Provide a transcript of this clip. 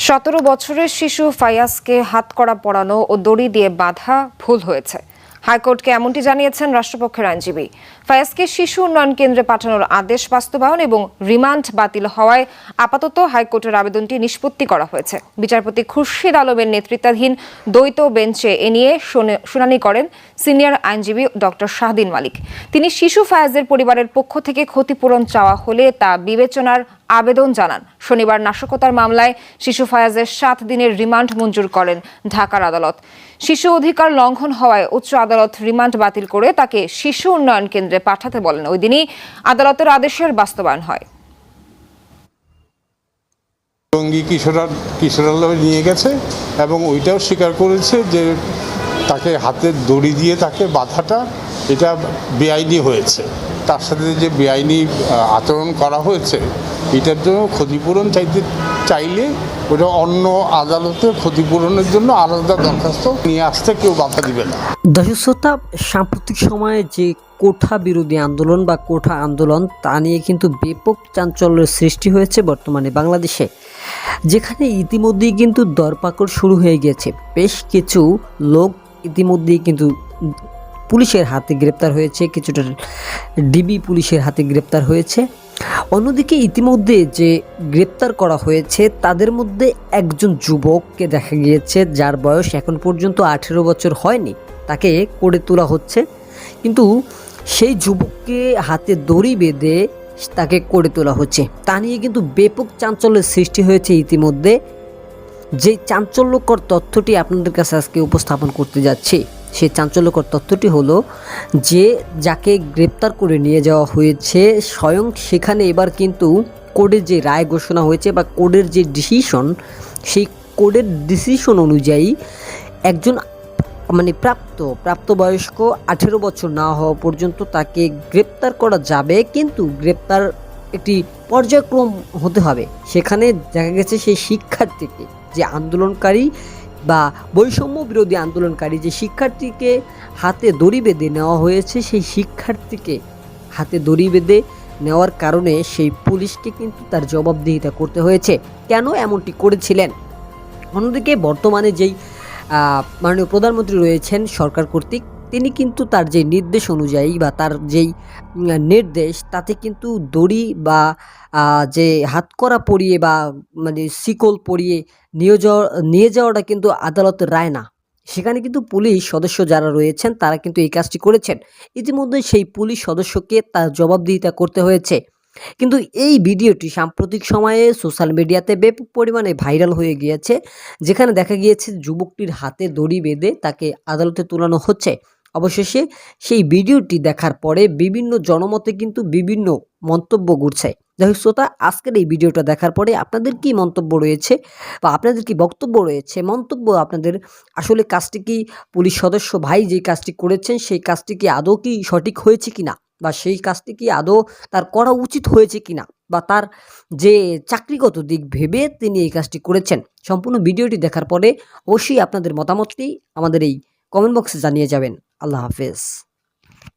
17 বছরের শিশু ফায়াজকে হাতকড়া পরানো ও দড়ি দিয়ে বাঁধা ভুল হয়েছে। হাইকোর্টকে এমনটি জানিয়েছেন রাষ্ট্রপক্ষের আইনজীবী। ফায়াজকে শিশু উন্নয়ন কেন্দ্রে পাঠানোর আদেশ বাস্তবায়ন এবং রিমান্ড বাতিল হওয়ায় আপাতত হাইকোর্টের আবেদনটি নিষ্পত্তি করা হয়েছে। বিচারপতি খুরশিদ আলমের নেতৃত্বাধীন দ্বৈত বেঞ্চে এ নিয়ে শুনানি করেন সিনিয়র আইনজীবী ডক্টর শাহদিন মালিক। তিনি শিশু ফায়াজের পরিবারের পক্ষ থেকে ক্ষতিপূরণ চাওয়া হলে তা বিবেচনার আবেদন জানান। শনিবার নাশকতার মামলায় শিশু ফায়াজের 7 দিনের রিমান্ড মঞ্জুর করেন ঢাকার আদালত। শিশু অধিকার লঙ্ঘন হওয়ায় উচ্চ আদালত রিমান্ড বাতিল করে তাকে শিশু উন্নয়ন কেন্দ্রে পাঠাতে বলেন। ওই দিনই আদালতের আদেশের বাস্তবায়ন হয়। টঙ্গী কিশোরালয়ে নিয়ে গেছে এবং ওইটাও স্বীকার করেছে যে তাকে হাতে দড়ি দিয়ে তাকে বাঁধাটা এটা বেআইনি হয়েছে। তার সাথে যে বেআইনি আচরণ করা হয়েছে এটার জন্য ক্ষতিপূরণ চাইলে ওটা অন্য আদালতে ক্ষতিপূরণের জন্য আলাদা দরখাস্ত নিয়ে আসতে কেউ বাধা দিবে না। দর্শক শ্রোতা, সাম্প্রতিক সময়ে যে কোঠা বিরোধী আন্দোলন বা কোঠা আন্দোলন তা নিয়ে কিন্তু ব্যাপক চাঞ্চল্যের সৃষ্টি হয়েছে বর্তমানে বাংলাদেশে, যেখানে ইতিমধ্যেই কিন্তু দরপাকড় শুরু হয়ে গেছে। বেশ কিছু লোক ইতিমধ্যেই কিন্তু পুলিশের হাতে গ্রেপ্তার হয়েছে, কিছুটা ডিবি পুলিশের হাতে গ্রেপ্তার হয়েছে। অন্যদিকে ইতিমধ্যে যে গ্রেপ্তার করা হয়েছে তাদের মধ্যে একজন যুবককে দেখা গিয়েছে যার বয়স এখন পর্যন্ত 18 বছর হয়নি, তাকে করে তোলা হচ্ছে। কিন্তু সেই যুবককে হাতে দড়ি বেঁধে তাকে করে তোলা হচ্ছে, তা নিয়ে কিন্তু ব্যাপক চাঞ্চল্যের সৃষ্টি হয়েছে ইতিমধ্যে। যে চাঞ্চল্যকর তথ্যটি আপনাদের কাছে আজকে উপস্থাপন করতে যাচ্ছি, সেই চাঞ্চল্যকর তথ্যটি হলো যে যাকে গ্রেপ্তার করে নিয়ে যাওয়া হয়েছে স্বয়ং সেখানে এবার কিন্তু কোর্টের যে রায় ঘোষণা হয়েছে বা কোর্টের যে ডিসিশন, সেই কোর্টের ডিসিশন অনুযায়ী একজন প্রাপ্তবয়স্ক 18 বছর না হওয়া পর্যন্ত তাকে গ্রেপ্তার করা যাবে, কিন্তু গ্রেপ্তার একটি পর্যায়ক্রম হতে হবে। সেখানে দেখা গেছে সেই শিক্ষার্থীকে, যে আন্দোলনকারী বা বৈষম্য বিরোধী আন্দোলনকারী যে শিক্ষার্থীকে হাতে দড়ি বেঁধে নেওয়া হয়েছে, সেই শিক্ষার্থীকে হাতে দড়ি বেঁধে নেওয়ার কারণে সেই পুলিশকে কিন্তু তার জবাবদিহিতা করতে হয়েছে। কেন এমনটি করেছিলেন? অন্যদিকে বর্তমানে যেই মাননীয় প্রধানমন্ত্রী রয়েছেন সরকার কর্তৃক, তিনি কিন্তু তার যে নির্দেশ অনুযায়ী বা তার যেই নির্দেশ তাতে কিন্তু দড়ি বা যে হাতকড়া পরিয়ে বা শিকল পরিয়ে নিয়ে যাওয়াটা কিন্তু আদালতের রায় না। সেখানে কিন্তু পুলিশ সদস্য যারা রয়েছেন তারা কিন্তু এই কাজটি করেছেন। ইতিমধ্যে সেই পুলিশ সদস্যকে তার জবাবদিহিতা করতে হয়েছে। কিন্তু এই ভিডিওটি সাম্প্রতিক সময়ে সোশ্যাল মিডিয়াতে ব্যাপক পরিমাণে ভাইরাল হয়ে গিয়েছে, যেখানে দেখা গিয়েছে যুবকটির হাতে দড়ি বেঁধে তাকে আদালতে তোলানো হচ্ছে। অবশেষে সেই ভিডিওটি দেখার পরে বিভিন্ন জনমতে কিন্তু বিভিন্ন মন্তব্য ঘুরছে। যাই হোক শ্রোতা, আজকের এই ভিডিওটা দেখার পরে আপনাদের কি মন্তব্য রয়েছে বা আপনাদের কি বক্তব্য রয়েছে, মন্তব্য আপনাদের, আসলে কাজটি কি পুলিশ সদস্য ভাই যে কাজটি করেছেন সেই কাজটি কি আদৌ কি সঠিক হয়েছে কিনা, বা সেই কাজটি কি আদৌ তার করা উচিত হয়েছে কিনা, বা তার যে চাকরিগত দিক ভেবে তিনি এই কাজটি করেছেন। সম্পূর্ণ ভিডিওটি দেখার পরে অবশ্যই আপনাদের মতামতটি আমাদের এই কমেন্ট বক্সে জানিয়ে যাবেন। আল্লাহ হাফেজ।